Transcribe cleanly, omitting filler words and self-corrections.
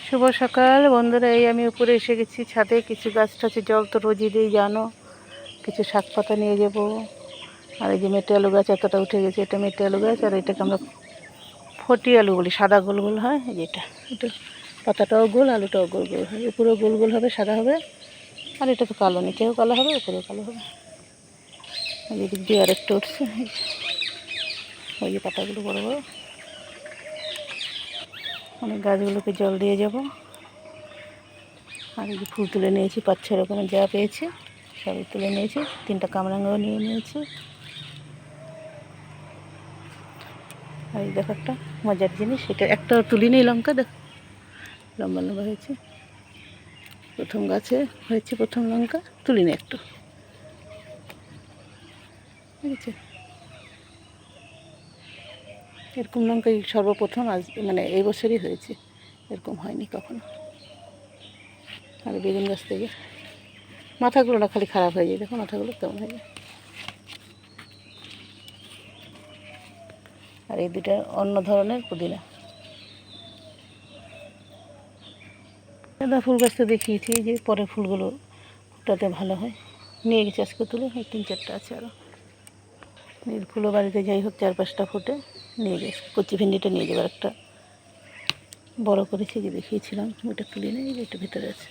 শুভ সকাল বন্ধুরা, এই আমি উপরে এসে গেছি ছাদে। কিছু গাছ টাছে জল তো রোজই দিই জানো। কিছু শাক পাতা নিয়ে যাব। আর এই যে মেটে আলু গাছ এতটা উঠে গেছে, এটা মেটে আলু গাছ। আর এটাকে আমরা ফটি আলু বলি, সাদা গোল গোল হয়। এই যেটা এটা পাতাটাও গোল, আলুটাও গোল গোল হয়। উপরেও গোল গোল হবে, সাদা হবে। আর এটা তো কালো, নিচেও কালো হবে, উপরেও কালো হবে। এই দিক দিয়ে আরেকটা উঠছে, ওই যে পাতাগুলো বড় বড়। অনেক গাছগুলোকে জল দিয়ে যাব। আর এই যে ফুল তুলে নিয়েছি, 5-6 রকমের যা পেয়েছি সবই তুলে নিয়েছি। 3টা কামরাঙ্গাও নিয়ে নিয়েছি। আর এই দেখো একটা মজার জিনিস, এটা একটাও তুলি নেই। লঙ্কা দেখো লম্বা লম্বা হয়েছে। প্রথম গাছে হয়েছে প্রথম লঙ্কা, তুলি নেই একটু। ঠিক আছে, এরকম লঙ্কা সর্বপ্রথম আজ মানে এই বছরই হয়েছে, এরকম হয়নি কখনো। আর বেগুন গাছ থেকে মাথাগুলো না খালি খারাপ হয়ে যায়, দেখো মাথাগুলো কেমন হয়ে যায়। আর এই দুটা অন্য ধরনের পুদিনা। গাঁদা ফুল গাছ তো দেখিয়েছি, যে পরে ফুলগুলো ফুটাতে ভালো হয়। নিয়ে গেছি আজকে তুলে, এই 3-4টা আছে আরও। নীল ফুলও বাড়িতে যাই হোক 4-5টা ফুটে নিয়ে গেছি। কচি ভেন্ডিটা নিয়ে যাবার একটা বড় করেছি, যে দেখিয়েছিলাম, ওটা তুলে নেই, যে এটা ভিতরে আছে।